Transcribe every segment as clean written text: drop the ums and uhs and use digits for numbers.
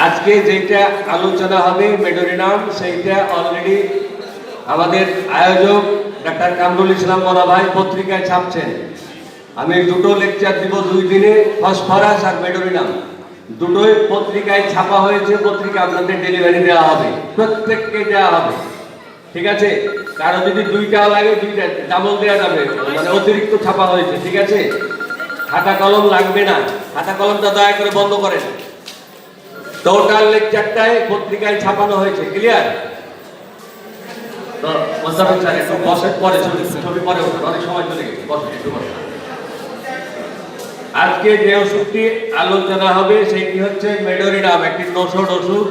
আজকে যেটা আলোচনা হবে মেডোরিনাম সেইটা অলরেডি আমাদের আয়োজক ডাক্তার কামরুল ইসলাম মোরা ভাই পত্রিকায় ছাপছেন। আমি দুটো লেকচার দিব 2 দিনে, ফসফরাস আর মেডোরিনাম দুটোই পত্রিকায় ছাপা হয়েছে। পত্রিকা আপনাদের ডেলিভারি দেওয়া হবে, প্রত্যেককে দেওয়া হবে, ঠিক আছে? কারো যদি 2টা লাগে 2টা ডাবল দেওয়া যাবে, মানে অতিরিক্ত ছাপা হয়েছে, ঠিক আছে? খাতা কলম লাগবে না, খাতা কলমটা দয়া করে বন্ধ করেন। টোটাল লেকচারটাই পত্রিকায় ছাপানো হয়েছে, ক্লিয়ার? তো মোস্তাফিজ স্যার একটু বসেন, পরে ছবি পরে অনেক সময় চলে গেছে, বসেন একটু বসেন। আজকে যে ওষুধটি আলোচনা হবে সেটি হচ্ছে মেডোরিনাম, একটি নশোর ওষুধ।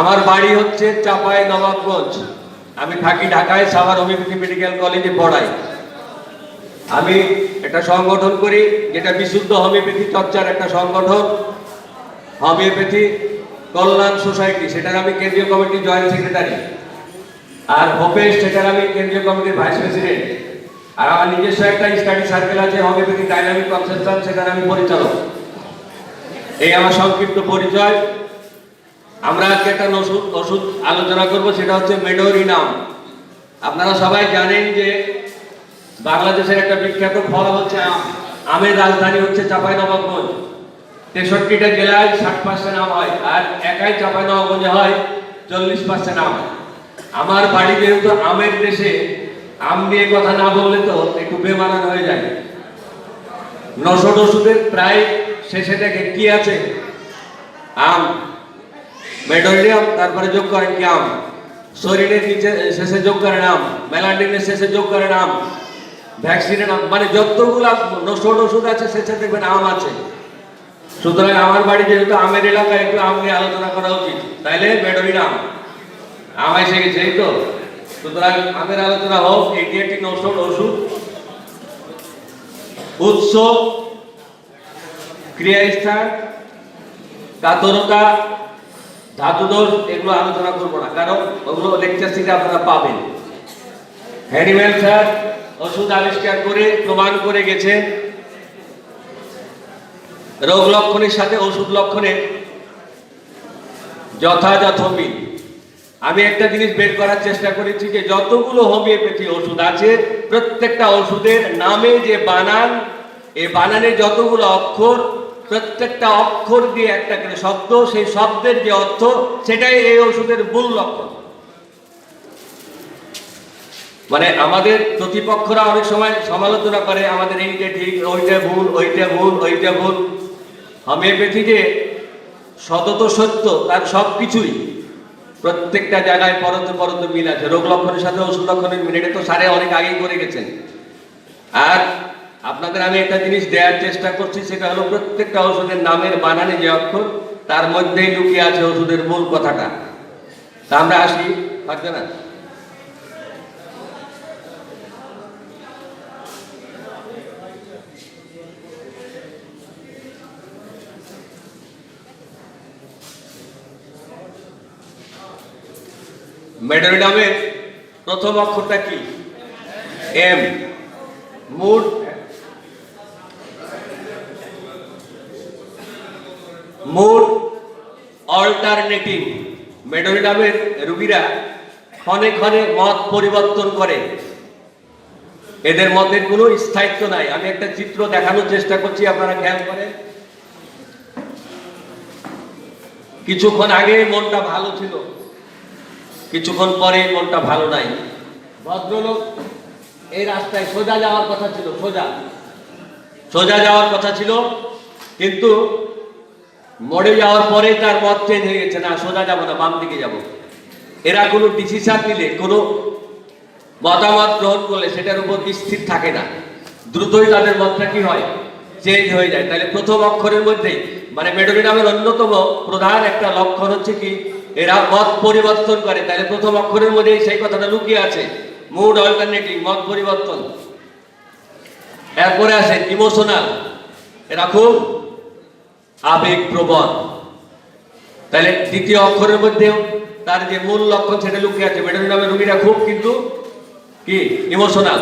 আমার বাড়ি হচ্ছে চাপাই নবাবগঞ্জ, আমি থাকি ঢাকায়, সাভার হোমিওপ্যাথি মেডিকেল কলেজে পড়াই। আমি একটা সংগঠন করি যেটা বিশুদ্ধ হোমিওপ্যাথি চর্চার একটা সংগঠন, হোমিওপ্যাথি কল্যাণ সোসাইটি, সেটার আমি কেন্দ্রীয় কমিটির জয়েন্ট সেক্রেটারি। আর হোপেস, সেটার আমি কেন্দ্রীয় কমিটির ভাইস প্রেসিডেন্ট। আর আমার নিজস্ব একটা স্টাডি সার্কেল আছে হোমিওপ্যাথি ডাইনামিক কনসেপশন, সেটার আমি পরিচালক। এই আমার সংক্ষিপ্ত পরিচয়। আমরা আজকে একটা ওষুধ আলোচনা করব, সেটা হচ্ছে মেডোরিনাম। আপনারা সবাই জানেন যে বাংলাদেশের একটা বিখ্যাত ফল হচ্ছে আম। আমের রাজধানী হচ্ছে চাঁপাইনবাবগঞ্জ। 63টা জেলায় 60% আম হয়, আর একাই চাঁপাইনবাবগঞ্জে হয় 40% আম। আমার বাড়ি যেহেতু আমের দেশে, আম নিয়ে কথা না বললে তো একটু বেমানান হয়ে যায়। নশোর ওষুধের প্রায় শেষে দেখে কি আছে? আম, মেডোরিনাম, তারপরে যোগ করেন কি আম, শরীরের নিচে শেষে যোগ করেন আম, মেলান্ডিনের শেষে যোগ করেন আম, ভ্যাকসিনের আম, মানে যতগুলো নশোর ওষুধ আছে শেষে দেখবেন আম আছে। সুতরাং আমার বাড়ি যেহেতু আমের এলাকা, একটু আম নিয়ে আলোচনা করা উচিত, তাইলে মেডোরিনাম আম এসে গেছে, এই তো। সুতরাং আমের আলোচনা হোক। এটি একটি নশোর ওষুধ। উৎস, ক্রিয়াস্থান, কাতরতা, ধাতুদোষ, এগুলো আলোচনা করবো না, কারণ ওগুলো লেকচার থেকে আপনারা পাবেন। হ্যানিম্যান স্যার ওষুধ আবিষ্কার করে প্রমাণ করে গেছেন রোগ লক্ষণের সাথে ওষুধ লক্ষণের যথাযথ মিল। আমি একটা জিনিস বের করার চেষ্টা করেছি যে যতগুলো হোমিওপ্যাথি ওষুধ আছে, প্রত্যেকটা ওষুধের নামে যে বানান, এই বানানে যতগুলো অক্ষর, প্রত্যেকটা অক্ষর দিয়ে একটা করে শব্দ, সেই শব্দের যে অর্থ, সেটাই এই ওষুধের মূল লক্ষণ। মানে আমাদের প্রতিপক্ষরা অনেক সময় সমালোচনা করে, আমাদের এইটা ঠিক, ওইটা ভুল, ওইটা ভুল, ওইটা ভুল। হোমিওপ্যাথি যে সতত সত্য, তার সব কিছুই প্রত্যেকটা জায়গায় পরতে পরতে মিল আছে। রোগ লক্ষণের সাথে ওষুধ লক্ষণের মিল, এটা তো সারে অনেক আগেই করে গেছেন। আর আপনাদের আমি একটা জিনিস দেওয়ার চেষ্টা করছি, সেটা হলো প্রত্যেকটা ওষুধের নামের বানানে যে অক্ষর, তার মধ্যেই লুকিয়ে আছে ওষুধের মূল কথাটা। তা আমরা আসি, পারবে না? মেডোরিনামের প্রথম অক্ষরটা কি? এম। Mood, mood alternative. মেডোরিনামের রোগীরা ক্ষণে ক্ষণে মত পরিবর্তন করে, এদের মতের কোনো স্থায়িত্ব নাই। আমি একটা চিত্র দেখানোর চেষ্টা করছি, আপনারা খেয়াল করেন। কিছুক্ষণ আগে মনটা ভালো ছিল, কিছুক্ষণ পরে মনটা ভালো নাই। ভদ্রলোক এই রাস্তায় সোজা যাওয়ার কথা ছিল, সোজা যাওয়ার কথা ছিল, কিন্তু মোড়ে যাওয়ার পরে তার মত চেঞ্জ হয়ে গেছে, না সোজা যাবো না, বাম দিকে যাব। এরা কোনো ডিসিশন নিলে, কোনো মতামত গ্রহণ করলে সেটার উপর স্থির থাকে না, দ্রুতই তাদের মতটা কি হয়, চেঞ্জ হয়ে যায়। তাহলে প্রথম অক্ষরের মধ্যেই, মানে মেডোরিনামের অন্যতম প্রধান একটা লক্ষণ হচ্ছে কি, এরা মত পরিবর্তন করে। তাহলে প্রথম অক্ষরের মধ্যেই সেই কথাটা লুকিয়ে আছে, মুড অল্টারনেটিভ, মত পরিবর্তন। এরপরে আসে ইমোশনাল, এরা খুব আবেগপ্রবণ। তাহলে দ্বিতীয় অক্ষরের মধ্যেও তার যে মূল লক্ষণ সেটা লুকিয়ে আছে। মেডোরিনামের রোগীরা খুব কিন্তু কি ইমোশনাল,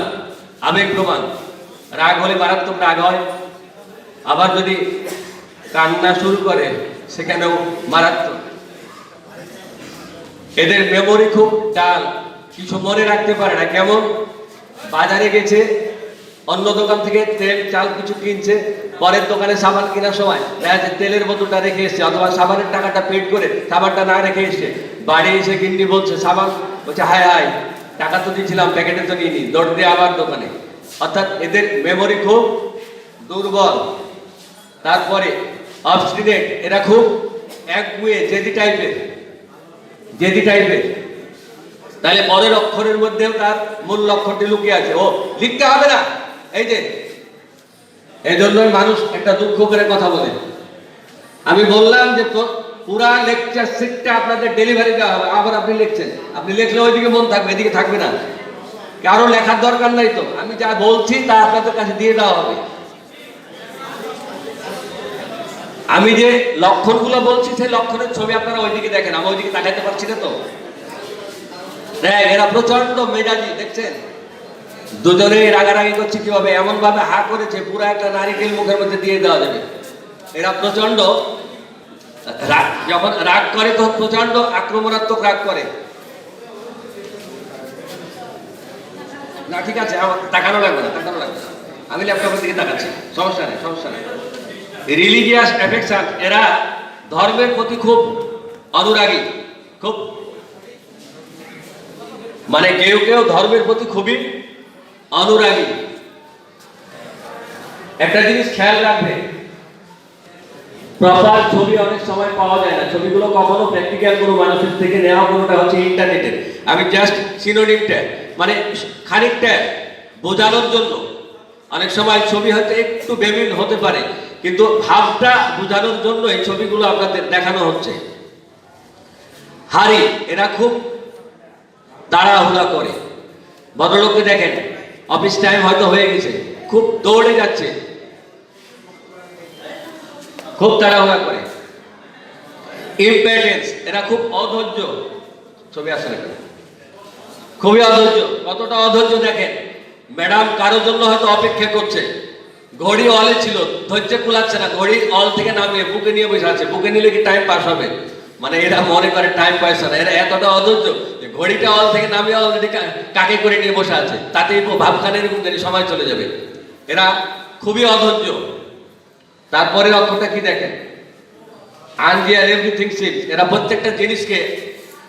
আবেগপ্রবণ। রাগ হলে মারাত্মক রাগ হয়, আবার যদি কান্না শুরু করে সেখানেও মারাত্মক। এদের মেমোরি খুব ডাল, কিছু মনে রাখতে পারে না। কেমন, বাজারে গেছে, অন্য দোকান থেকে তেল চাল কিছু কিনছে, পরের দোকানে সাবান কেনার সময় তেলের বোতলটা রেখে এসছে, অথবা সাবানের টাকাটা পেড করে সাবানটা না রেখে এসছে, বাড়ি এসে গিন্নি বলছে সাবান, বলছে হায় হায় টাকা তো দিয়েছিলাম, প্যাকেটে তো নিইনি, দৌড় দিয়ে আবার দোকানে। অর্থাৎ এদের মেমোরি খুব দুর্বল। তারপরে অবস্টিনেট, এরা খুব একগুঁয়ে জেদি টাইপের। তাহলে পরের অক্ষরের মধ্যেও তার মূল লক্ষ্যটি লুকিয়ে আছে, ও লিখতে হবে না। এই যে এই জন্যই মানুষ একটা দুঃখ করে কথা বলে। আমি বললাম যে পুরা লেকচার সিটটা আপনাদের ডেলিভারি দেওয়া হবে, আবার আপনি লিখছেন, আপনি লিখলে ওইদিকে মন থাকবে, এদিকে থাকবে না। কারো লেখার দরকার নাই তো, আমি যা বলছি তা আপনাদের কাছে দিয়ে দেওয়া হবে। আমি যে লক্ষণগুলো বলছি সেই লক্ষণের ছবি আপনারা ওইদিকে দেখেন, আমি ওইদিকে তাকাইতে পারছি না তো। এরা প্রচন্ড মেজাজি, দেখছেন দুজনে রাগারাগি করছে কিভাবে, এমন ভাবে হা করেছে পুরো একটা নারিকেল মুখের মধ্যে দিয়ে দেওয়া যাবে। এরা প্রচন্ড যখন রাগ করে তখন প্রচন্ড আক্রমণাত্মক রাগ করে। না ঠিক আছে, আমার তাকানো লাগবে না, আমি ল্যাপটপের দিকে তাকাচ্ছি, সমস্যা নেই। রিলিজিয়াস অ্যাফেকশন, এরা ধর্মের প্রতি খুব অনুরাগী, খুব মানে কেউ ধর্মের প্রতি খুবই অনুরাগী। একটা জিনিস খেয়াল রাখবে, প্রপার ছবি অনেক সময় পাওয়া যায় না, ছবিগুলো কখনো প্র্যাকটিক্যাল কোনো মানুষের থেকে নেওয়া, কোনোটা হচ্ছে ইন্টারনেটের। আমি জাস্ট সিনোনিমটা মানে খানিকটা বোঝানোর জন্য, অনেক সময় ছবি হয়তো একটু বেমিল হতে পারে, কিন্তু ভাবটা বোঝানোর জন্য এই ছবিগুলো আপনাদের দেখানো হচ্ছে। হারি, এরা খুব তাড়াহুড়া করে। ভদ্রলোককে দেখেন, অফিস টাইম হয়তো হয়ে গেছে, খুব দৌড়ে যাচ্ছে, খুব তাড়াহুড়া করে। ইম্প্যাটেন্স, এরা খুব অধৈর্য, ছবি আসলে খুবই অধৈর্য। কতটা অধৈর্য দেখেন, ম্যাডাম কারোর জন্য হয়তো অপেক্ষা করছে, ঘড়ি অলে ছিল, ধৈর্য কুলাচ্ছে না, ঘড়ি অল থেকে নামিয়ে বুকে নিয়ে বসে আছে, বুকে নিলে কি টাইম পাস হবে? মানে এরা মনে করে টাইম পাস না, এরা এতটা অধৈর্য যে ঘড়িটা অল থেকে নামিয়ে অলরেডি কাকে করে নিয়ে বসে আছে, তাতেই ভাবখানে এরকম সময় চলে যাবে। এরা খুবই অধৈর্য। তারপরে অক্ষরটা কি দেখেন, আনরিয়াল এভরিথিং সিমস, এরা প্রত্যেকটা জিনিসকে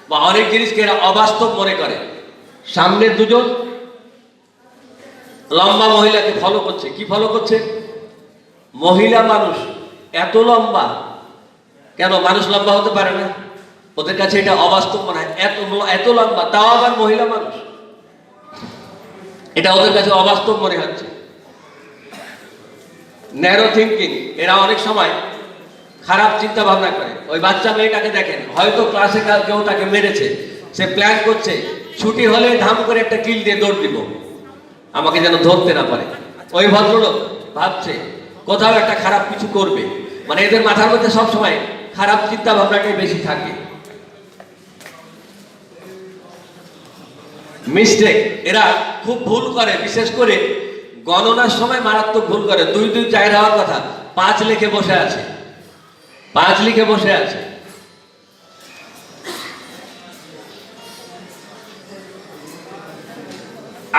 বা অনেক জিনিসকে এরা অবাস্তব মনে করে। সামনে দুজন লম্বা মহিলাকে ফলো করছে, কি ফলো করছে? মহিলা মানুষ এত লম্বা, কেন মানুষ লম্বা হতে পারে না? ওদের কাছে এটা অবাস্তব মনে হয়, এত লম্বা, তাও আবার মহিলা মানুষ, এটা ওদের কাছে অবাস্তব মনে হচ্ছে। ন্যারো থিঙ্কিং, এরা অনেক সময় খারাপ চিন্তা ভাবনা করে। ওই বাচ্চা মেয়েটাকে দেখেন, হয়তো ক্লাসে কেউ তাকে মেরেছে, সে প্ল্যান করছে ছুটি হলে ধাম করে একটা কিল দিয়ে দৌড় দিব, আমাকে যেন ধরতে না পারে। ওই ভদ্রলোক ভাবছে কোথাও একটা খারাপ কিছু করবে, মানে এদের মাথার মধ্যে সবসময় খারাপ চিন্তা ভাবনাটাই বেশি থাকে। মিস্টেক, এরা খুব ভুল করে, বিশেষ করে গণনার সময় মারাত্মক ভুল করে। 2 2 4 হওয়ার কথা 5 লিখে বসে আছে, 5 লিখে বসে আছে।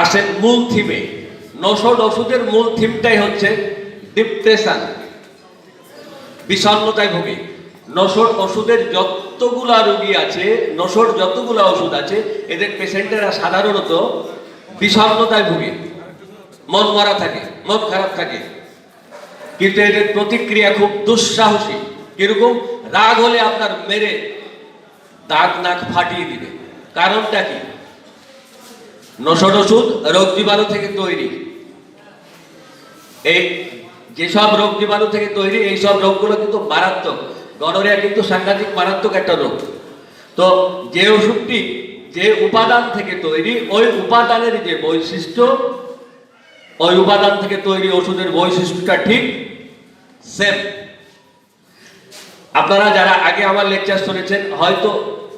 আসেন মূল থিমে। নশড ওষুধের মূল থিমটাই হচ্ছে ডিপ্রেশন, বিষণ্ণতায় ভুগে। নশড ওষুধের যতগুলা রোগী আছে, নশড যতগুলা ওষুধ আছে, এদের পেশেন্টেরা সাধারণত বিষণ্ণতায় ভুগে, মন মরা থাকে, মন খারাপ থাকে। কিন্তু এদের প্রতিক্রিয়া খুব দুঃসাহসী। কিরকম? রাগ হলে আপনার মেরে দাঁত নাক ফাটিয়ে দিবে। কারণটা কি? নশড ওষুধ রোগ জীবাণু থেকে তৈরি। এই যেসব রোগ জীবাণু থেকে তৈরি, এইসব রোগগুলো কিন্তু মারাত্মক। গনোরিয়া কিন্তু সাংঘাতিক মারাত্মক একটা রোগ। তো যে ওষুধটি যে উপাদান থেকে তৈরি, ওই উপাদানের যে বৈশিষ্ট্য, ওই উপাদান থেকে তৈরি ওষুধের বৈশিষ্ট্যটা ঠিক সেম। আপনারা যারা আগে আমার লেকচার শুনেছেন হয়তো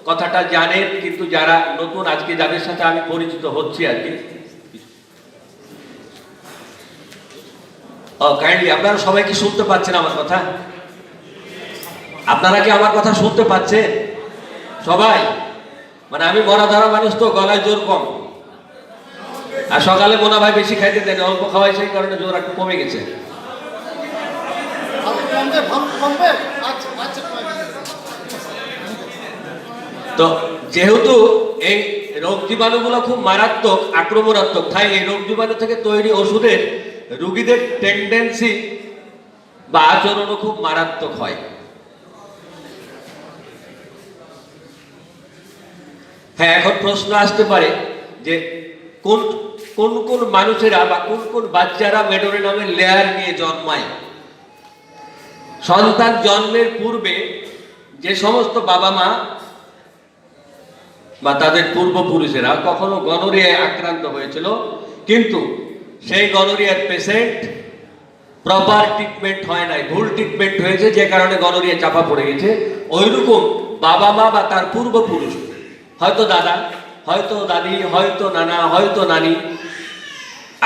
কথাটা জানেন, কিন্তু যারা নতুন আজকে যাদের সাথে আমি পরিচিত হচ্ছি আর কি, কাইন্ডলি আপনারা সবাই কি শুনতে পাচ্ছেন আমার কথা? আপনারা কি আমার কথা শুনতে পাচ্ছেন সবাই? মানে আমি মরা ধরা মানুষ তো, গলায় জোর কম। আর সকালে মোনা ভাই বেশি খাইতে দেন, অল্প খাওয়াই, সেই কারণে জোর একটু কমে গেছে। তো যেহেতু এই রোগ জীবাণুগুলো খুব মারাত্মক, আক্রমণাত্মক, তাই এই রোগ জীবাণু থেকে তৈরি ওষুধের রোগীদের টেন্ডেন্সি বা আচরণও খুব মারাত্মক হয়। হ্যাঁ, এখন প্রশ্ন আসতে পারে যে কোন কোন কোন মানুষেরা বা কোন কোন বাচ্চারা মেডোরিনামের লেয়ার নিয়ে জন্মায়। সন্তান জন্মের পূর্বে যে সমস্ত বাবা মা বা তাদের পূর্বপুরুষেরা কখনো গনোরিয়ায় আক্রান্ত হয়েছিল, কিন্তু সেই গনোরিয়ার পেশেন্ট প্রপার ট্রিটমেন্ট হয় নাই, ভুল ট্রিটমেন্ট হয়েছে, যে কারণে গনোরিয়া চাপা পড়ে গেছে, ওইরকম বাবা মা বা তার পূর্বপুরুষ, হয়তো দাদা, হয়তো দাদি, হয়তো নানা, হয়তো নানি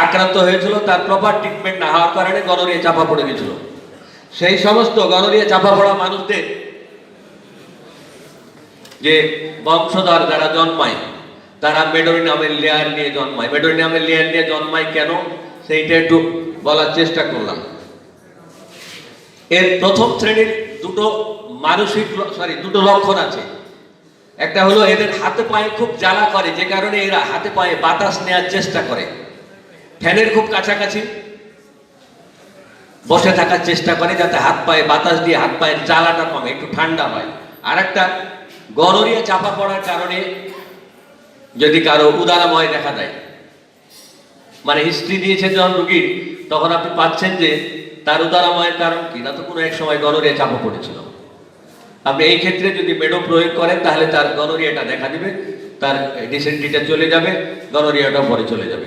আক্রান্ত হয়েছিল, তার প্রপার ট্রিটমেন্ট না হওয়ার কারণে গনোরিয়া চাপা পড়ে গেছিল। সেই সমস্ত গনোরিয়া চাপা পড়া মানুষদের যে বংশধর যারা জন্মায়, তারা মেডোরিনামের লেয়ার নিয়ে জন্মায়। মেডোরিনামের লেয়ার নিয়ে জন্মায় কেন, সেইটা একটু বলার চেষ্টা করলাম। এর প্রথম শ্রেণীর দুটো লক্ষণ আছে। একটা হলো এদের হাতে পায়ে খুব জ্বালা করে, যে কারণে এরা হাতে পায়ে বাতাস নেওয়ার চেষ্টা করে, ফ্যানের খুব কাছাকাছি বসে থাকার চেষ্টা করে, যাতে হাত পায়ে বাতাস দিয়ে হাত পায়ের জ্বালাটা কমে, একটু ঠান্ডা হয়। আর একটা, গনোরিয়া চাপা পড়ার কারণে যদি কারো উদারাময় দেখা দেয়, মানে হিস্ট্রি দিয়েছে যখন রুগীর, তখন আপনি পাচ্ছেন যে তার উদারাময়ের কারণ কি, না তো কোনো এক সময় গনোরিয়া চাপা পড়েছিল। আপনি এই ক্ষেত্রে যদি মেডো প্রয়োগ করেন, তাহলে তার গনোরিয়াটা দেখা দিবে, তার ডিসেন্ট্রিটা চলে যাবে, গনোরিয়াটা পরে চলে যাবে।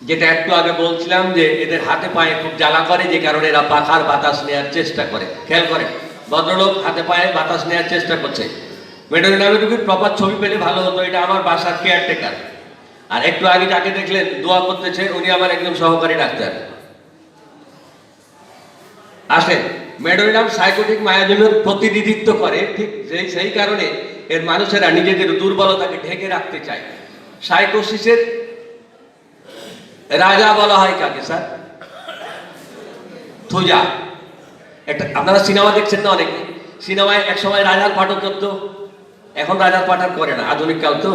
যেটা একটু আগে বলছিলাম যে এদের হাতে পায়ে খুব জ্বালা করে, যে কারণে এরা পাখার বাতাস নেওয়ার চেষ্টা করে। খেয়াল করেন, ভদ্রলোক হাতে পায়ে বাতাস নেওয়ার চেষ্টা করছে। মেডোরিনামের রোগীর প্রপার ছবি পেলে ভালো হতো। এটা আমার বাসার কেয়ারটেকার, আর একটু আগে যাকে দেখলেন দোয়া করতেছে, উনি আমার একজন সহকারী ডাক্তার। আসেন, মেডোরিনাম সাইকোটিক মায়াজমের প্রতিনিধিত্ব করে, ঠিক সেই কারণে এর মানুষেরা নিজেদের দুর্বলতাকে ঢেকে রাখতে চায়। সাইকোসিসের রাজা বলা হয় কাকে স্যার? থুজা। একটা আপনারা সিনেমা দেখছেন না, অনেকে সিনেমায় এক সময় রাজার পাঠক করতো, এখন রাজার পাঠক করে না, আধুনিক কাল তো,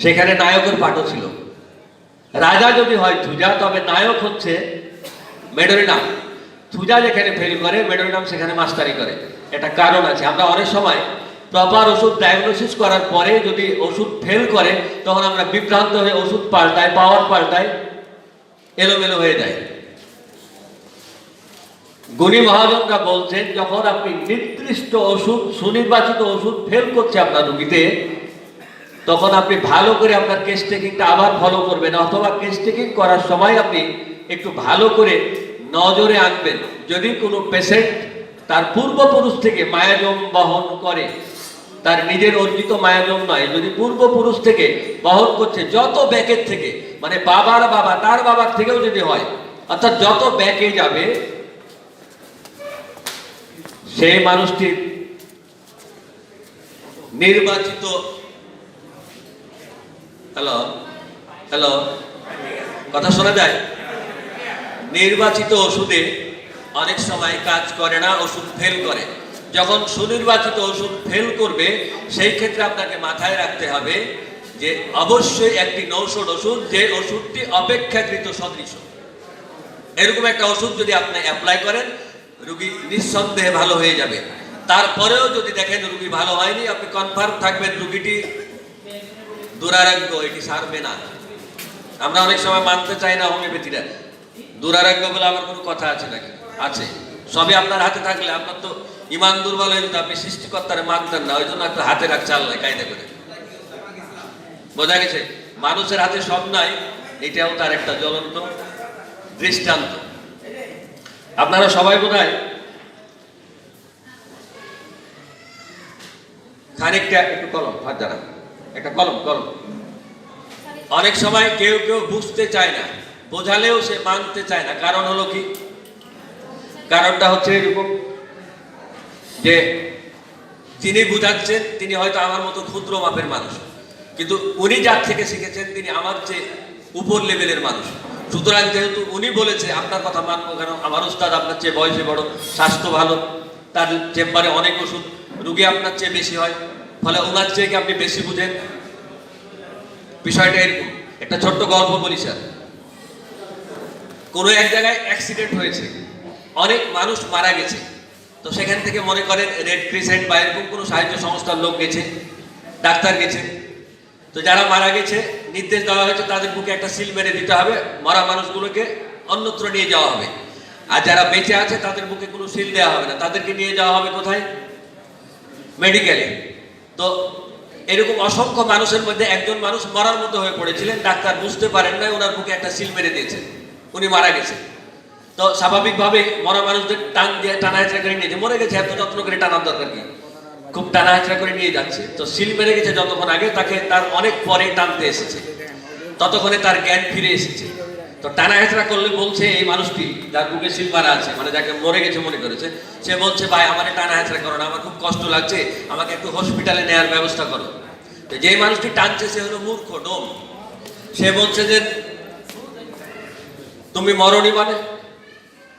সেখানে নায়কের পাঠক ছিল। রাজা যদি হয় থুজা, তবে নায়ক হচ্ছে মেডোরিনাম। থুজা যেখানে ফেল করে, মেডোরিনাম সেখানে মাস্টারি করে। এটা কারণ আছে। আমরা অনেক সময় প্রপার ওষুধ ডায়াগনোসিস করার পরে যদি ওষুধ ফেল করে, তখন আমরা বিভ্রান্ত হয়ে ওষুধ পাল্টাই, পাওয়ার পাল্টাই, এলোমেলো হয়ে যায়। গুণী মহাজনরা বলছেন, যখন আপনি নির্দিষ্ট ওষুধ, সুনির্বাচিত ওষুধ ফেল করছে আপনার রোগীতে, তখন আপনি ভালো করে আপনার কেস টেকিংটা আবার ফলো করবেন, অথবা কেস টেকিং করার সময় আপনি একটু ভালো করে নজরে আনবেন। যদি কোনো পেশেন্ট তার পূর্বপুরুষ থেকে মায়াজম বহন করে, তার নিজের অর্জিত মায়াজম নয়, যদি পূর্বপুরুষ থেকে বহন করছে, যত ব্যাকের থেকে, মানে বাবার বাবা, তার বাবার থেকেও যদি হয়, অর্থাৎ যত ব্যাকে যাবে, সেই মানুষটির নির্বাচিত হ্যালো হ্যালো কথা শোনা যায়? নির্বাচিত ওষুধে অনেক সময় কাজ করে না, ওষুধ ফেল করে। যখন সুনির্বাচিত ওষুধ ফেল করবে, সেই ক্ষেত্রে আপনাকে মাথায় রাখতে হবে যে অবশ্যই একটি নৌষধ ওষুধ, যে ওষুধটি অপেক্ষাকৃত সদৃশ, এরকম একটা ওষুধ যদি আপনি অ্যাপ্লাই করেন, রোগী নিঃসন্দেহে ভালো হয়ে যাবে। তারপরেও যদি দেখেন রোগী ভালো হয়নি, আপনি কনফার্ম থাকবেন রোগীটি দুরারোগ্য, এটি সারবে না। আমরা অনেক সময় মানতে চাই না হোমিওপ্যাথিরা, দুরারোগ্য বলে আমার কোনো কথা আছে নাকি? আছে। সবই আপনার হাতে থাকলে, আপনার তো ইমান দুর্বল হয়ে যেত, আপনি সৃষ্টিকর্তারে মানতেন না, ওই জন্য একটা হাতে রাখছে আল্লাহ কায়দা করে। বোঝা গেছে? মানুষের হাতে সব নাই, এটাও তার একটা জ্বলন্ত দৃষ্টান্ত। আপনারা সবাই বোধহয় খানিকটা, একটু কলম হাত দ্বারা, একটা কলম। অনেক সময় কেউ কেউ বুঝতে চায় না বোঝালেও সে মানতে চায় না। কারণ হলো কি? কারণটা হচ্ছে এরকম যে যিনি বুঝাচ্ছেন তিনি হয়তো আমার মতো ক্ষুদ্র মাপের মানুষ, কিন্তু উনি যার থেকে শিখেছেন তিনি আমার চেয়ে উপর লেভেলের মানুষ। সুতরাং যেহেতু উনি বলেছে আপনার কথা মানবো কেন, আমার উস্তাদ আপনার চেয়ে বয়সে বড়, স্বাস্থ্য ভালো, তার চেম্বারে অনেক ওষুধ, রুগী আপনার চেয়ে বেশি হয়, ফলে ওনার চেয়ে কি আপনি বেশি বুঝেন? বিষয়টা এরকম। একটা ছোট্ট গল্প বলি স্যার। কোনো এক জায়গায় অ্যাক্সিডেন্ট হয়েছে, অনেক মানুষ মারা গেছে, তো সেখান থেকে মনে করেন রেড ক্রিসেন্ট বা এরকম কোনো সাহায্য সংস্থার লোক গেছে, ডাক্তার গেছে, তো যারা মারা গেছে নির্দেশ দেওয়া হয়েছে তাদের বুকে একটা সিল মেরে দিতে হবে, মরা মানুষগুলোকে অন্যত্র নিয়ে যাওয়া হবে। আর যারা বেঁচে আছে তাদের বুকে কোনো সিল দেওয়া হবে না, তাদেরকে নিয়ে যাওয়া হবে কোথায়? মেডিকেলে। তো এরকম অসংখ্য মানুষের মধ্যে একজন মানুষ মরার মতো হয়ে পড়েছিলেন, ডাক্তার বুঝতে পারেন না, ওনার বুকে একটা সিল মেরে দিয়েছে, উনি মারা গেছে। তো স্বাভাবিকভাবে মরা মানুষদের টান দিয়ে টানা হেঁচড়া করে নিয়েছে, মরে গেছে এত যত্ন করে টানার দরকার কি, খুব টানা হেঁচড়া করে নিয়ে যাচ্ছে। তো সিল মেরে গেছে যতক্ষণ আগে, তাকে তার অনেক পরে টানতে এসেছে, ততক্ষণে তার জ্ঞান ফিরে এসেছে। তো টানা হেঁচড়া করলে বলছে এই মানুষটি যার বুকে সিল মারা আছে, মানে যাকে মরে গেছে মনে করেছে, সে বলছে ভাই আমার টানা হেঁচড়া করো না, আমার খুব কষ্ট লাগছে, আমাকে একটু হসপিটালে নেওয়ার ব্যবস্থা করো। তো যেই মানুষটি টানছে সে হলো মূর্খ, ডোম। সে বলছে যে তুমি মরনি মানে,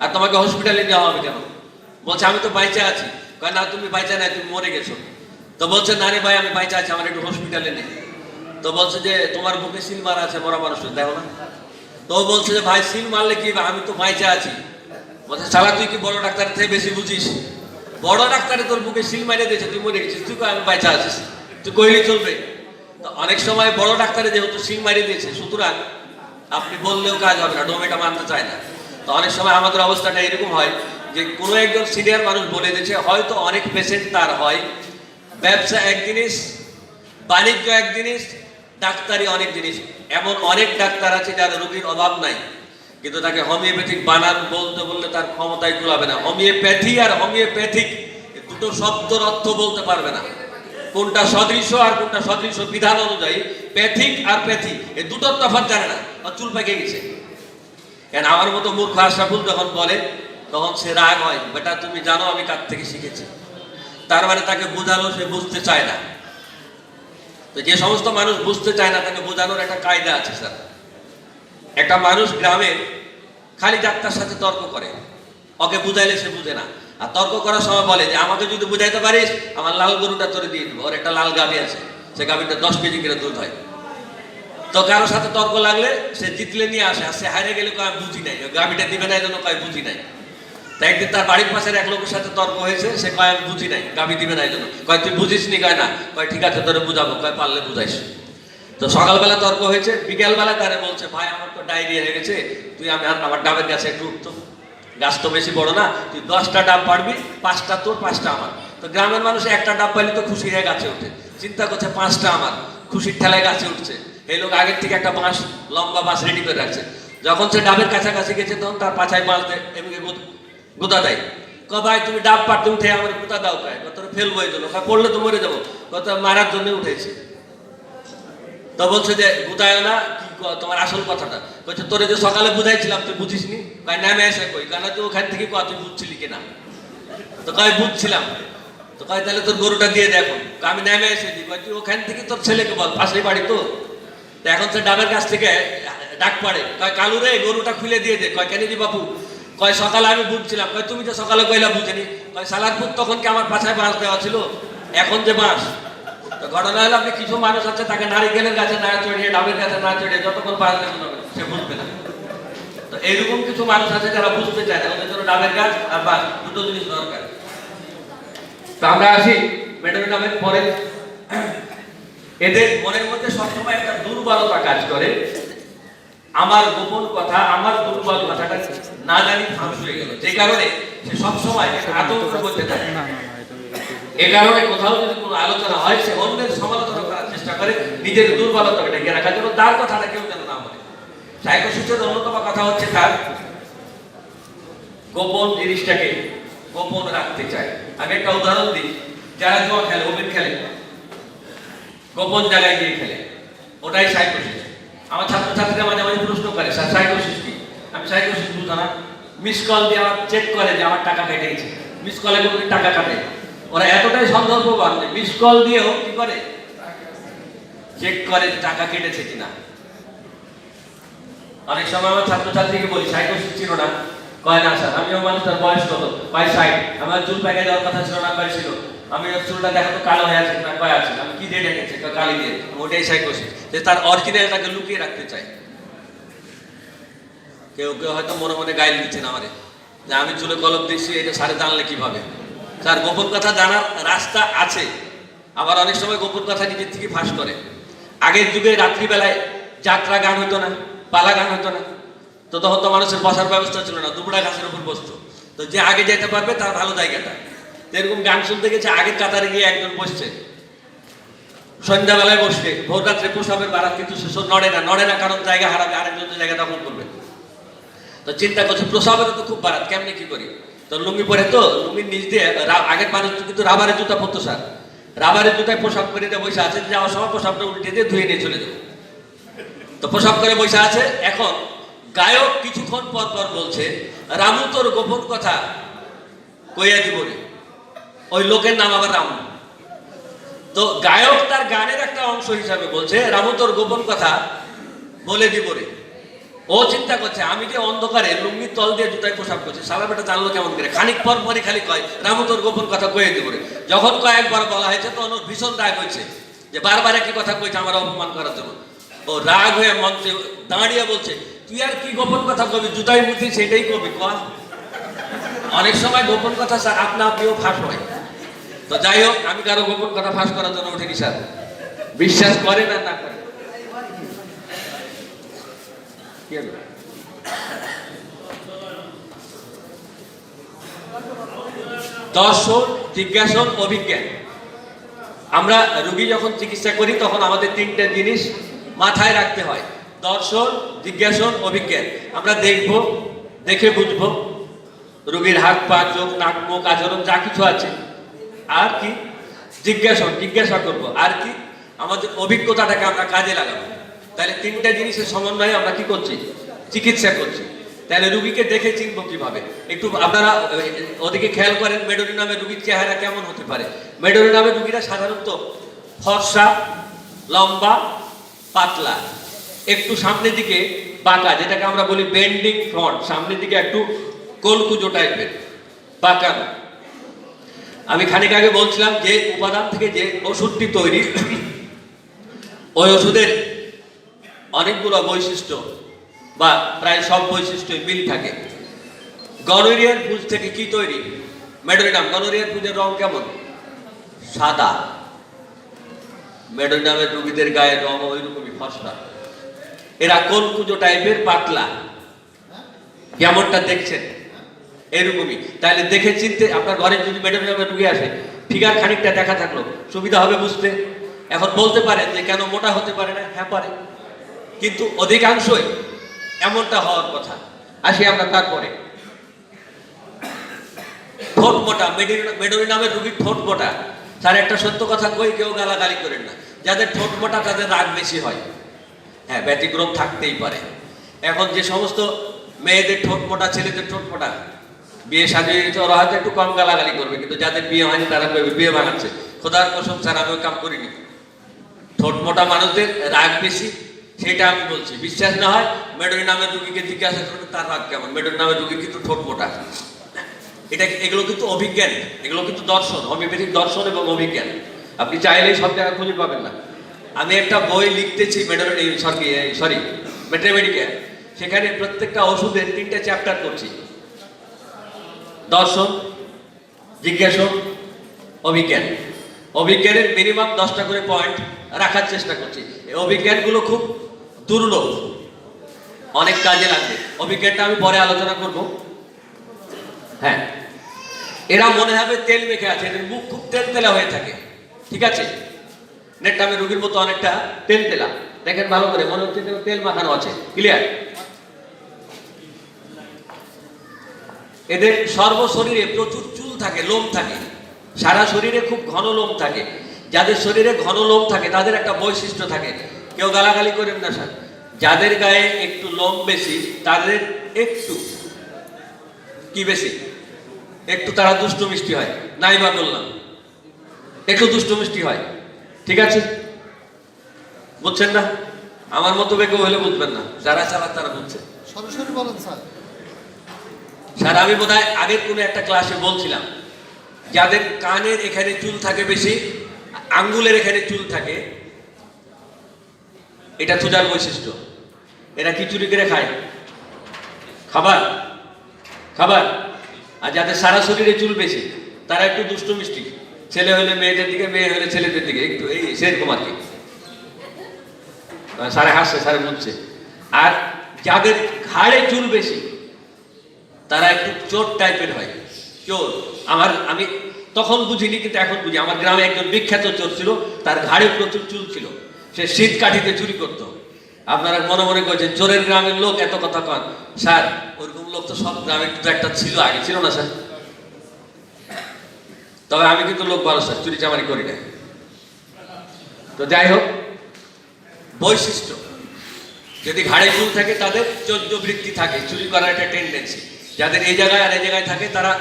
আর তোমাকে হসপিটালে নেওয়া হবে কেন? বলছে আমি তো বাইচা আছি। কয় না তুমি বাইচা নাই, তুমি মরে গেছো। তো বলছে না রে ভাই আমি বাইচা আছি, আমার একটু হসপিটালে নেই। তো বলছে যে তোমার বুকে সিল মারা আছে, মরা মানুষ দেখো না। তো বলছে যে ভাই সিল মারলে কি, আমি তো বাইচা আছি। বলছে শালা তুই কি বড় ডাক্তারের থেকে বেশি বুঝিস? বড় ডাক্তারে তোর বুকে সিল মারিয়ে দিয়েছে, তুই মরে গেছিস, তুই আমি বাইচা আছিস, তুই কইলেই চলবে? তো অনেক সময় বড় ডাক্তারে যেহেতু সিল মারিয়ে দিয়েছে, সুতরাং আপনি বললেও কাজ হবে না, ডোম এটা মানতে চায় না। তো অনেক সময় আমাদের অবস্থাটা এরকম হয় যে কোনো একজন সিনিয়র মানুষ বলে দিয়েছে, হয়তো অনেক পেশেন্ট তার হয়, ব্যবসা এক জিনিস, বাণিজ্য এক জিনিস, ডাক্তারি অনেক জিনিস। এমন অনেক ডাক্তার আছে যার রোগীর অভাব নাই, কিন্তু তাকে হোমিওপ্যাথিক বানান বলতে বললে তার ক্ষমতায় কুলাবে না। হোমিওপ্যাথি আর হোমিওপ্যাথিক দুটো শব্দের অর্থ বলতে পারবে না, কোনটা সদৃশ্য আর কোনটা সদৃশ্য বিধান অনুযায়ী, প্যাথিক আর প্যাথি এই দুটোর তফাৎ জানে না, চুল পেকে গেছে। কেন আমার মতো মূর্খ আশরাফুল যখন বলে, তখন সে রাগ হয়, বেটা তুমি জানো আমি কার থেকে শিখেছি। তার মানে তাকে বোঝালো, সে বুঝতে চায় না। তো যে সমস্ত মানুষ বুঝতে চায় না তাকে বোঝানোর একটা কায়দা আছে স্যার। একটা মানুষ গ্রামে খালি ডাক্তার সাথে তর্ক করে, ওকে বুঝাইলে সে বুঝে না, আর তর্ক করার সময় বলে যে আমাকে যদি বুঝাইতে পারিস আমার লাল গরুটা তোরে দিয়ে দেবো, ওর একটা লাল গাভী আছে, সে গাভীটা 10 কেজি করে দুধ হয়। তো কারোর সাথে তর্ক লাগলে সে জিতলে নিয়ে আসে, আর সে হারে গেলে কয় বুঝি নাই, গাভীটা দিবে না এই জন্য কয় বুঝি নাই। তাই একদিন তার বাড়ির পাশের এক লোকের সাথে তর্ক হয়েছে, সে কয় আমি বুঝি নাই, গাভী দিবে না এই জন্য। কয় তুই বুঝিস নি? কয় না। কয় ঠিক আছে তোরে বুঝাবো। কয় পারলে বুঝাইস। তো সকালবেলা তর্ক হয়েছে, বিকেলবেলা তারে বলছে ভাই আমার তো ডায়রিয়া হয়ে গেছে, তুই আমার ডাবের গাছে একটু উঠতো, গাছ তো বেশি বড় না, তুই 10টা ডাব পারবি, 5টা তোর 5টা আমার। তো গ্রামের মানুষ একটা ডাব পাইলে তো খুশি হয়ে গাছে ওঠে, চিন্তা করছে 5টা আমার, খুশির ঠেলায় গাছে উঠছে। এই লোক আগের থেকে একটা বাঁশ, লম্বা বাঁশ রেডি করে রাখছে। যখন সে ডাবের কাছাকাছি গেছে তখন তার পাছায় বাঁশ দেয়, এমনি গোদা দেয়। কয় ভাই তুমি ডাব পারতে উঠে আমার গোদা দাও, কয় তোর ফেলবো এই জন্য, পড়লে তো মরে যাবো, কত মারার জন্য উঠেছে। তো বলছে যে বুঝায় না কি তোমার আসল কথাটা। বলছে তোরে যে সকালে বুঝাইছিলাম তুই বুঝিস নি? কয় নামে এসে কই, কেন তুই ওখান থেকে তুই বুঝছিলি কিনা? তো কয় বুঝছিলাম। তো কয় তাহলে তোর গরুটা দিয়ে দেখো। আমি নামে এসে দিই। কয় তুই ওখান থেকে তোর ছেলেকে বল, পাশেই বাড়ি তো। এখন সে ডাবের কাছ থেকে ডাক পাড়ে, কয় কালু রে গরুটা খুলে দিয়ে দে। কয় কেন দি বাপু? কয় সকালে আমি বুঝছিলাম। কয় তুমি তো সকালে কইলা বুঝেনি। কয় সালার পুত তখন কি আমার পাছায় বাঁশ দেওয়া ছিল, এখন যে বাঁশ। তো ঘটনা হলো আপনি কিছু মানুষ আছে তাকে নারিকেলের গাছে না চড়িয়ে, ডাবের গাছে না চড়িয়ে যতক্ষণ বাঁশ দেবেন সে বুঝবে না। তো এইরকম কিছু মানুষ আছে যারা বুঝতে চায় না, ওদের জন্য ডাবের গাছ আর বাঁশ দুটো জিনিস দরকার। তো আমরা আসি মেডাল নামের পরে, এদের মনের মধ্যে সবসময় একটা দুর্বলতা কাজ করে, আমার গোপন কথা, আমার দুর্বল কথাটা না জানি ফাঁস হয়ে গেল, যে কারণে সে সবসময় আতঙ্কের মধ্যে থাকে। এ কারণে কোথাও যদি কোনো আলোচনা হয় সে অন্যের সমালোচনা করার চেষ্টা করে, নিজের দুর্বলতাকে ঢেকে রাখার জন্য, তার কথাটা কেউ যেন না বলে। সাইকোসিসের অন্যতম কথা হচ্ছে তার গোপন জিনিসটাকে গোপন রাখতে চায়। আমি একটা উদাহরণ দিই, যারা জুয়া খেলে, ওপেন খেলে, গোপন জায়গায় গিয়ে খেলে, ওটাই সাইকোসিস। আমার ছাত্রছাত্রীরা মাঝে মাঝে প্রশ্ন করে স্যার সাইকোসিস কি? আমি সাইকোসিস বুঝতো না, মিস কল দিয়ে আমার চেক করে যে আমার টাকা কেটে গেছে। মিস কলে কোনো টাকা কাটে, ওরা এতটাই সন্দেহপ্রবণ যে মিস কল দিয়েও কি করে, চেক করে টাকা কেটেছে কিনা। অনেক সময় আমার ছাত্রছাত্রীকে বলি সাইকোসিস ছিল না, কয় না স্যার। আমিও মানুষটার বয়স কত, কয় 60। আমার চুল পেকে দেওয়ার কথা ছিল না, কয় ছিল। আমি চুলটা দেখাতো কালো হয়ে আছে না, কয় আছে। আমি কি দিয়ে ঢেকেছি, কালি দিয়ে। ওটাই সাইকোসিস, যে তার অরিজিনালটাকে লুকিয়ে রাখতে চাই। কেউ কেউ হয়তো মনে মনে গাইল দিচ্ছেন আমারে যে আমি চুলে কলম দিচ্ছি, এটা স্যারে জানলে কিভাবে। স্যার গোপন কথা জানার রাস্তা আছে, আবার অনেক সময় গোপন কথা নিজের থেকে ফাঁস করে। আগের যুগে রাত্রিবেলায় যাত্রা গান হতো না, পালা গান হতো না, তো তখন তো মানুষের বসার ব্যবস্থা ছিল না, দুবড়া ঘাসের উপর বসতো। তো যে আগে যেতে পারবে তার ভালো জায়গাটা। এরকম গান শুনতে গেছে, আগের কাতারে গিয়ে একজন বসছে, সন্ধ্যাবেলায় বসবে, ভোর রাত্রে প্রসাবের বারাত, কিন্তু সে নড়ে না, কারণ জায়গা হারাবে, আরেকজন জায়গা দখল করবে। তো চিন্তা করছে প্রসাবের তো খুব বারাত, কেমনি কি করি। তো লুঙ্গি পরে, তো লুঙ্গির নিচ দিয়ে আগের মানুষ কিন্তু রাবারের জুতা পরতো স্যার, রাবারের জুতায় প্রসাব করে দিয়ে বসে আছে, যাওয়ার সময় প্রসাবটা উল্টে দিয়ে ধুয়ে নিয়ে চলে যাবে। তো প্রসাব করে বসে আছে। এখন গায়ক কিছুক্ষণ পর পর বলছে, রামু তোর গোপন কথা কইয়া দিব রে। ওই লোকের নাম আবার রামু। তো গায়ক তার গানের একটা অংশ হিসাবে বলছে, রামু তোর গোপন কথা বলে দিব রে। ও চিন্তা করছে আমি যে অন্ধকারে লুঙ্গির তল দিয়ে জুতায় পোশাক করছি, সারা বেটা জানলো কেমন করে। খানিক পর পরই খালি কয়, রামু তোর গোপন কথা কয়ে দিব রে। যখন কয়েকবার বলা হয়েছে তখন ওর ভীষণ রাগ হয়েছে, যে বারবার একই কথা কইছে আমার অপমান করার জন্য। ও রাগ হয়ে মঞ্চে দাঁড়িয়ে বলছে, তুই আর কি গোপন কথা কবি, জুতাই মুতি সেটাই কবি কয়া। অনেক সময় গোপন কথা স্যার আপনা আপনিও ফাঁস হয়। তো যাই হোক, আমি কারো গোপন কথা ফাঁস করার জন্য উঠিনি স্যার, বিশ্বাস করে না করে। দর্শন, জিজ্ঞাসন, অভিজ্ঞান। আমরা রোগী যখন চিকিৎসা করি তখন আমাদের তিনটে জিনিস মাথায় রাখতে হয়, দর্শন, জিজ্ঞাসন, অভিজ্ঞান। আমরা দেখব, দেখে বুঝবো রোগীর হাত পা, চোখ, নাক, মুখ, আচরণ যা কিছু আছে। আর কি জিজ্ঞাসন, জিজ্ঞাসা করব। আর কি আমাদের অভিজ্ঞতাটাকে আমরা কাজে লাগাবো। তাহলে তিনটা জিনিসের সমন্বয়ে আমরা কি করছি, চিকিৎসা করছি। তাহলে রুগীকে দেখে চিনবো কিভাবে, একটু আপনারা ওদিকে খেয়াল করেন। মেডোরি নামের রুগীর চেহারা কেমন হতে পারে? মেডোরি নামের রুগীরা সাধারণত ফর্সা, লম্বা, পাতলা, একটু সামনের দিকে বাঁকা, যেটাকে আমরা বলি বেন্ডিং ফ্রন্ট, সামনের দিকে একটু কলকুজো টাইপের, বাঁকানো। আমি খানিক আগে বলছিলাম যে উপাদান থেকে যে ওষুধটি তৈরি, ওই ওষুধের অনেকগুলো বৈশিষ্ট্য বা প্রায় সব বৈশিষ্ট্যই মিল থাকে। গনোরিয়ার পুঁজ থেকে কি তৈরি? মেডোরিনাম। গনোরিয়ার পুঁজের রং কেমন? সাদা। মেডোরিনামের রোগীদের গায়ের রং ওইরকমই ফর্সা। এরা কলকুজো টাইপের, পাতলা, যেমনটা দেখছেন এরকমই। তাহলে দেখে চিনতে, আপনার ঘরে যদি মেডোরিনামের রোগী আসে, ফিগার খানিকটা দেখা থাকলো সুবিধা হবে বুঝতে। এখন বলতে পারেন যে কেন মোটা হতে পারে না? হ্যাঁ পারে, কিন্তু অধিকাংশই এমনটা হওয়ার কথা। আসি আমরা তারপরে। ঠোঁট মোটা, মেডোরিনামের রোগীর ঠোঁট মোটা। স্যার একটা সত্য কথা কই, কেউ গালাগালি করেন না, যাদের ঠোঁট মোটা তাদের রাগ বেশি হয়। হ্যাঁ, ব্যতিক্রম থাকতেই পারে। এখন যে সমস্ত মেয়েদের ঠোঁট মোটা, ছেলেদের ঠোঁট মোটা, বিয়ে সাজিয়ে গেছে, ওরা হয়তো একটু কম গালাগালি করবে, কিন্তু যাদের বিয়ে হয়নি তারা কইবে বিয়ে ভাঙাচ্ছে। খোদার কসম স্যার আমি ওই কাম করিনি। ঠোঁট মোটা মানুষদের রাগ বেশি, সেটা আমি বলছি। বিশ্বাস না হয় মেডোরিনামের রোগীকে জিজ্ঞাসা করবে তার রাগ কেমন। মেডোরিনামের রোগী কিন্তু ঠোঁট মোটা। এগুলো কিন্তু অভিজ্ঞান, এগুলো কিন্তু দর্শন, হোমিওপ্যাথিক দর্শন এবং অভিজ্ঞান। আপনি চাইলেই সব জায়গায় খুঁজে পাবেন না। আমি একটা বই লিখতেছি ম্যাথমেটিক্যাল, সেখানে প্রত্যেকটা ওষুধের 3টে চ্যাপ্টার করছি। দর্শন, জিজ্ঞাসন, অভিজ্ঞান। অভিজ্ঞানের মিনিমাম 10টা করে পয়েন্ট রাখার চেষ্টা করছি। এই অভিজ্ঞানগুলো খুব দুর্লভ, অনেক কাজে লাগবে। অভিজ্ঞানটা আমি পরে আলোচনা করব। হ্যাঁ, এরা মনে হবে তেল মেখে আছে, এদের মুখ খুব তেলতেলা হয়ে থাকে, ঠিক আছে? নেটটা আমি রোগীর মতো অনেকটা তেলতেলা, দেখেন ভালো করে, মনে হচ্ছে তেল মাখানো আছে। ক্লিয়ার? এদের সর্বশরীরে প্রচুর চুল থাকে, লোম থাকে, সারা শরীরে খুব ঘন লোম থাকে। যাদের শরীরে ঘন লোম থাকে তাদের একটা বৈশিষ্ট্য থাকে, কেউ গালাগালি করেন না স্যার, যাদের গায়ে একটু লোম বেশি তাদের একটু কি বেশি, একটু তারা দুষ্টু মিষ্টি হয়, নাই বা বললাম একটু দুষ্টু মিষ্টি হয়, ঠিক আছে? বুঝছেন না? আমার মতো বেকে হলে বুঝবেন না, যারা চালাক তারা বুঝছে। সরাসরি বলেন স্যার। স্যার আমি বোধহয় আগের কোনো একটা ক্লাসে বলছিলাম, যাদের কানের এখানে চুল থাকে বেশি, আঙ্গুলের এখানে চুল থাকে, এটা থুজার বৈশিষ্ট্য। এরা কি চুরি করে খায়? খাবার খাবার। আর যাদের সারা শরীরে চুল বেশি, তারা একটু দুষ্টু মিষ্টি, ছেলে হলে মেয়েদের দিকে, মেয়ে হলে ছেলেদের দিকে, একটু এই সেরকম আর কি। সারে হাসছে, সারে বুঝছে। আর যাদের ঘাড়ে চুল বেশি, তারা একটু চোর টাইপের হয়, চোর। আমি তখন বুঝিনি, কিন্তু এখন বুঝি। আমার গ্রামে একজন বিখ্যাত চোর ছিল, তার ঘাড়ে প্রচুর চুল ছিল, সে শীত কাঠিতে চুরি করতো। আপনারা মনে মনে করছেন চোরের গ্রামের লোক এত কথা কন। স্যার ওরকম লোক তো সব গ্রামে একটু একটা ছিল, আগে ছিল না স্যার? তবে আমি কিন্তু লোক ভালো স্যার, চুরি চামারি করি না। তো যাই হোক, বৈশিষ্ট্য, যদি ঘাড়ে চুল থাকে তাদের চোদ্দ বৃত্তি থাকে, চুরি করার একটা টেন্ডেন্সি। যাদের এই জায়গায় আর এই জায়গায় থাকে, তারা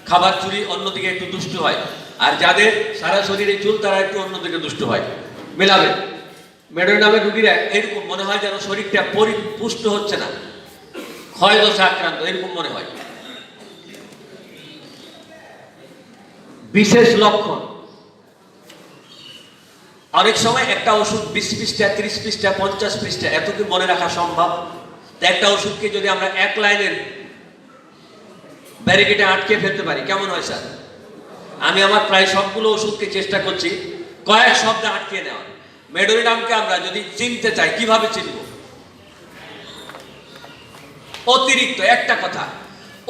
খাবার চুরি, অন্যদিকে একটু দুষ্ট হয়। আর যাদের সারা শরীরে চুল, তারা একটু অন্যদিকে দুষ্ট হয়। মেলাবে মেডোর নামে রুগীরা এরকম মনে হয় যেন শরীরটা পরিপুষ্ট হচ্ছে না, ক্ষয় দশা আক্রান্ত, এরকম মনে হয়। বিশেষ লক্ষণ, অনেক সময় একটা ওষুধ 20 পৃষ্ঠা, 30 পৃষ্ঠা, 50 পৃষ্ঠা, এত কি মনে রাখা সম্ভব? একটা ওষুধকে যদি আমরা এক লাইনের ব্যারিকেডে আটকে ফেলতে পারি, কেমন হয় স্যার? আমি আমার প্রায় সবগুলো ওষুধকে চেষ্টা করছি কয়েক শব্দে আটকে নেওয়া। মেডোরিনামকে আমরা যদি চিনতে চাই, কিভাবে চিনব? অতিরিক্ত, একটা কথা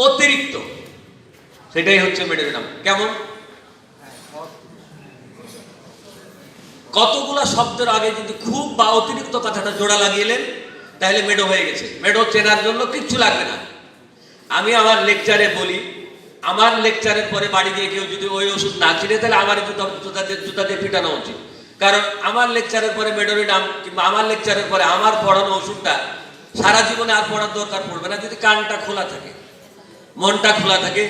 অতিরিক্ত, সেটাই হচ্ছে মেডোরিনাম। কেমন? কতগুলো শব্দের আগে যদি খুব বা অতিরিক্ত কথাটা জোড়া লাগিয়েলেন, তাহলে মেডো হয়ে গেছে। মেডো চেনার জন্য কিচ্ছু লাগবে না। আমি আমার লেকচারে বলি, আমার লেকচারের পরে বাড়ি গিয়ে কেউ যদি ওই ওষুধ না চিনে, তাহলে আমার জুতা দিয়ে পিটানো উচিত। কারণ আমার লেকচারের পরে মেডোরিনাম কিংবা আমার লেকচারের পরে আমার পড়ানো ওষুধটা সারা জীবনে আর পড়ার দরকার পড়বে না, যদি কানটা খোলা থাকে, মনটা খোলা থাকে।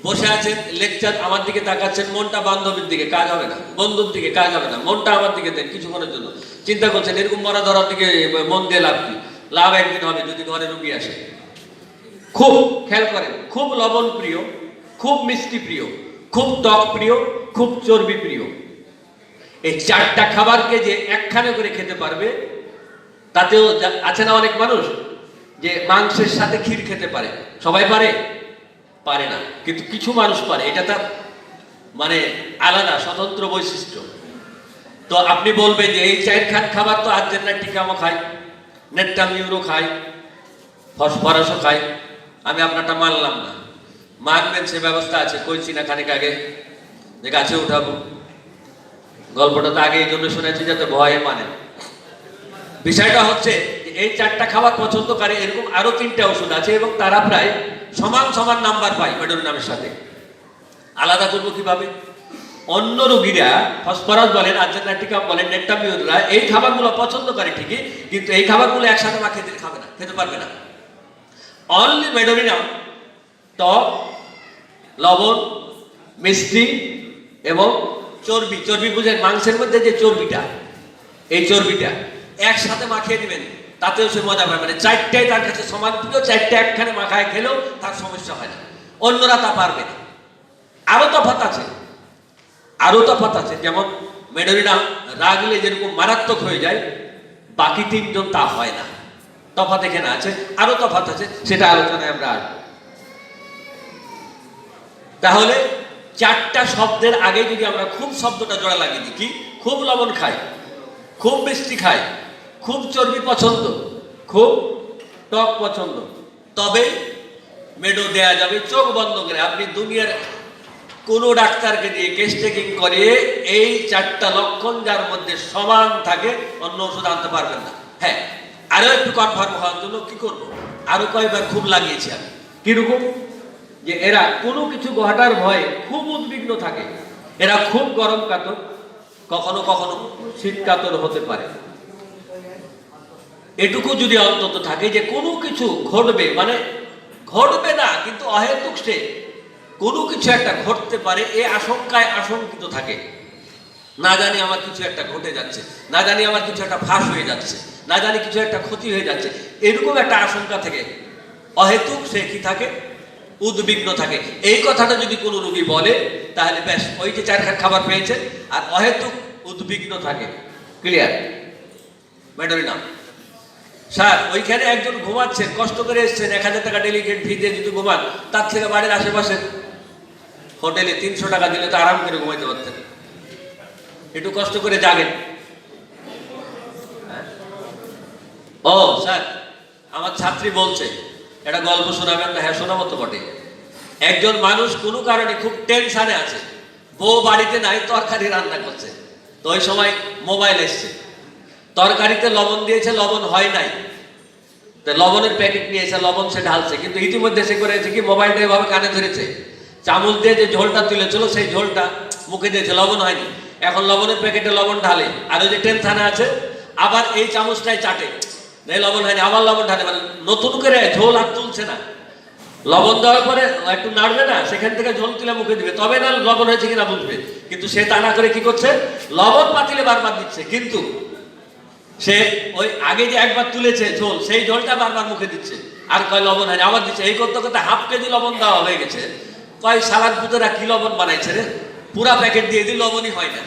বসে আছেন, লেকচার আমার দিকে তাকাচ্ছেন, মনটা বান্ধবীর দিকে, কাজ হবে না। বন্ধুর দিকে কাজ হবে না, মনটা আমার দিকে দেন কিছুক্ষণের জন্য। চিন্তা করছেন এরকম মরা ধরার দিকে মন দিয়ে লাভ কি? লাভ একদিন হবে যদি ঘরে রুগী আসে। খুব খেয়াল করেন, খুব লবণ প্রিয়, খুব মিষ্টি প্রিয়, খুব টক প্রিয়, খুব চর্বি প্রিয়। এই চারটা খাবারকে যে একখানে করে খেতে পারবে, তাতেও আছে না অনেক মানুষ যে মাংসের সাথে ক্ষীর খেতে পারে। সবাই পারে? পারে না, কিন্তু কিছু মানুষ পারে। এটা তার মানে আলাদা স্বতন্ত্র বৈশিষ্ট্য। তো আপনি বলবেন যে এই চারখান খাবার তো আর্জেন্টিকামও খাই, নেট্টামিউরও খাই, ফসফরাসও খাই। আমি আপনারটা মানলাম না। মানবেন সে ব্যবস্থা আছে, কইছি না খানিক আগে যে গাছে উঠাবো। গল্পটা তো আগে এই জন্য শুনেছি যাতে ভয়ে মানেন। বিষয়টা হচ্ছে এই চারটা খাবার পছন্দকারী এরকম আরো 3টা ওষুধ আছে, এবং তারা প্রায় সমান সমান নাম্বার পায় মেডোরিনামের সাথে। আলাদা করবো কিভাবে? অন্য রোগীরা ফসফরাস বলেন, আর্জেন্টিকাম বলেন, নেট্টামিউররা এই খাবারগুলো পছন্দ করে ঠিকই, কিন্তু এই খাবারগুলো একসাথে মাখিয়ে দিলে খাবে না, খেতে পারবে না। অনলি মেডোরিনাম টক, লবণ, মিষ্টি এবং চর্বি। চর্বি বুঝেন, মাংসের মধ্যে যে চর্বিটা, এই চর্বিটা একসাথে মাখিয়ে দিবেন, তাতেও সে মজা পায়। মানে চারটাই তার কাছে সমান প্রিয়, চারটা একখানে মাখায় খেলেও তার সমস্যা হয় না, অন্যরা তা পারবে না। আরো তফাৎ আছে, আরো তফাৎ আছে। যেমন মেডোরিনাম রাগলে যেরকম মারাত্মক হয়ে যায়, বাকি 3জন তা হয় না। তফাৎ এখানে আছে, আরো তফাৎ আছে, সেটা আলোচনায় আমরা আসবো। তাহলে চারটা শব্দের আগে যদি আমরা খুব শব্দটা জোড়া লাগিয়ে দিই, কি? খুব লবণ খাই, খুব মিষ্টি খাই, খুব চর্বি পছন্দ, খুব টক পছন্দ, তবে মেডো দেয়া যাবে চোখ বন্ধ করে। আপনি দুনিয়ার কোনো ডাক্তারকে দিয়ে কেস টেকিং করে এই 4টা লক্ষণ যার মধ্যে সমান থাকে, অন্য ওষুধ আনতে পারবেন না। হ্যাঁ, আরো একটু কনফার্ম হওয়ার জন্য কি করব, আরো কয়েকবার খুব লাগিয়েছি আমি। কিরকম? যে এরা কোনো কিছু ঘটার ভয়ে খুব উদ্বিগ্ন থাকে, এরা খুব গরম কাতর, কখনো কখনো শীত কাতর হতে পারে। এটুকু যদি অন্তত থাকে যে কোনো কিছু ঘটবে, মানে ঘটবে না, কিন্তু অহেতুক সে কোনো কিছু একটা ঘটতে পারে এই আশঙ্কায় আশঙ্কিত থাকে। না জানি আমার কিছু একটা ঘটে যাচ্ছে, না জানি আমার কিছু একটা ফাঁস হয়ে যাচ্ছে, না জানি কিছু একটা ক্ষতি হয়ে যাচ্ছে, এরকম একটা আশঙ্কা থেকে অহেতুক সে কি থাকে, উদ্বিগ্ন থাকে। এই কথাটা যদি কোনো রোগী বলে তাহলে ব্যাস, ওই যে 4 খাট খাবার পেয়েছে আর অহেতুক উদ্বিগ্ন থাকে। ক্লিয়ার? মেডোরিনাম। স্যার ওইখানে একজন ঘুমাচ্ছেন, কষ্ট করে এসছেন, 1000 টাকা ডেলিগেট ফি দিয়ে যদি ঘুমান, তার থেকে বাড়ির আশেপাশে হোটেলে 300 টাকা দিলে তো আরাম করে ঘুমাইতে পারতেন। একটু কষ্ট করে জাগেন। ও স্যার, আমার ছাত্রী বলছে একটা গল্প শোনাবেন না? হ্যাঁ শোনাবো তো বটে। একজন মানুষ কোনো কারণে খুব টেনশনে আছে, বউ বাড়িতে নাই, তরকারি রান্না করছে। তো ওই সময় মোবাইল এসছে, তরকারিতে লবণ দিয়েছে, লবণ হয় নাই, লবণের প্যাকেট নিয়ে এসে লবণ সে ঢালছে, কিন্তু ইতিমধ্যে সে করেছে কি, মোবাইলটা এভাবে কানে ধরেছে, চামচ দিয়ে যে ঝোলটা তুলেছিল সেই ঝোলটা মুখে দিয়েছে, লবণ হয়নি। এখন লবণের প্যাকেটে লবণ ঢালে, আর ওই যে টেনশনে আছে আবার এই চামচটাই চাটে, লবণ হয়নি, আবার লবণ ঢালে, মানে নতুন করে ঝোল আর তুলছে না। লবণ দেওয়ার পরে একটু নাড়বে না, সেখান থেকে ঝোল তুলে মুখে দিবে, তবে না লবণ হয়েছে কিনা বুঝবে। কিন্তু সে তা না করে কি করছে, লবণ পাতিলে বারবার দিচ্ছে, কিন্তু সে ওই আগে যে একবার তুলেছে ঝোল, সেই ঝোলটা বারবার মুখে দিচ্ছে, আর কয় লবণ হয়নি, আবার দিচ্ছে। এই করতে করতে ½ কেজি লবণ দেওয়া হয়ে গেছে। কয় সালাদ পুতরা কি লবণ বানাইছে রে, পুরা প্যাকেট দিয়ে দিই, লবণই হয় না।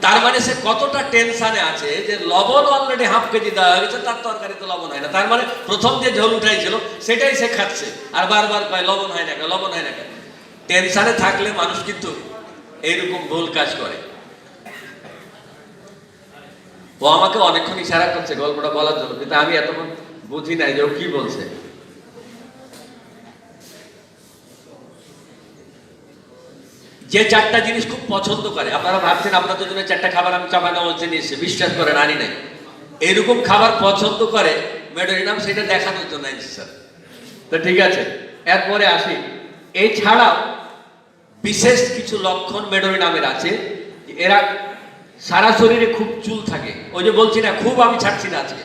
তার মানে সে কতটা টেনশনে আছে যে লবণ অলরেডি ½ কেজি দেওয়া হয়ে গেছে, তার তরকারিতে লবণ হয় না। তার মানে প্রথম যে ঝোল উঠাইছিল সেটাই সে খাচ্ছে, আর বারবার কয় লবণ হয় না, লবণ হয় না। টেনশনে থাকলে মানুষ কিন্তু এইরকম ভুল কাজ করে। ও আমাকে অনেকক্ষণ ইশারা করছে গল্পটা বলার জন্য, কিন্তু আমি এতক্ষণ বুঝি নাই যে ও কি বলছে। যে 4টা জিনিস খুব পছন্দ করে, আপনারা ভাবছেন আপনাদের জন্য 4টা খাবার আমি চাঁপাইনবাবগঞ্জে নিয়ে এসেছি, বিশ্বাস করেন আনি নাই। এরকম খাবার পছন্দ করে মেডোরিনাম, সেটা দেখানোর জন্য আনছি স্যার। তো ঠিক আছে, এরপরে আসি। এছাড়াও বিশেষ কিছু লক্ষণ মেডোরিনামের আছে। এরা সারা শরীরে খুব চুল থাকে, ওই যে বলছি না, খুব আমি ছাড়ছি না আজকে।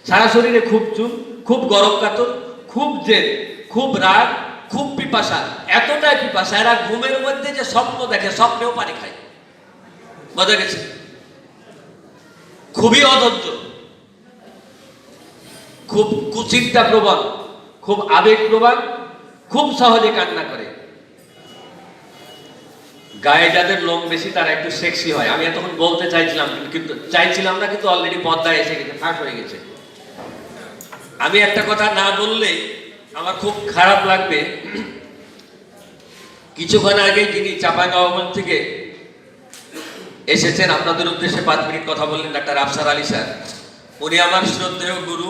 সারা শরীরে খুব চুল, খুব গরম কাতর, খুব জেদ, খুব রাগ, খুব পিপাসা, এতটাই পিপাসা এরা ঘুমের মধ্যে যে স্বপ্ন দেখে, স্বপ্নেও পানি খায়। বোঝা গেছে? খুবই অধৈর্য, খুব কুচিন্তা প্রবণ, খুব আবেগ প্রবণ, খুব সহজে কান্না করে। গায়ে যাদের লোম বেশি তারা একটু সেক্সি হয়। আমি এতক্ষণ বলতে চাইছিলাম না, কিন্তু অলরেডি পর্দায় এসে গেছে, ফাঁস হয়ে গেছে। আমি একটা কথা না বললে আমার খুব খারাপ লাগবে। কিছুক্ষণ আগে যিনি চাঁপাইনবাবগঞ্জ থেকে এসেছেন, আপনাদের উদ্দেশ্যে 5 মিনিট কথা বললেন, ডাক্তার আফসার আলী স্যার, উনি আমার শ্রদ্ধেয় গুরু।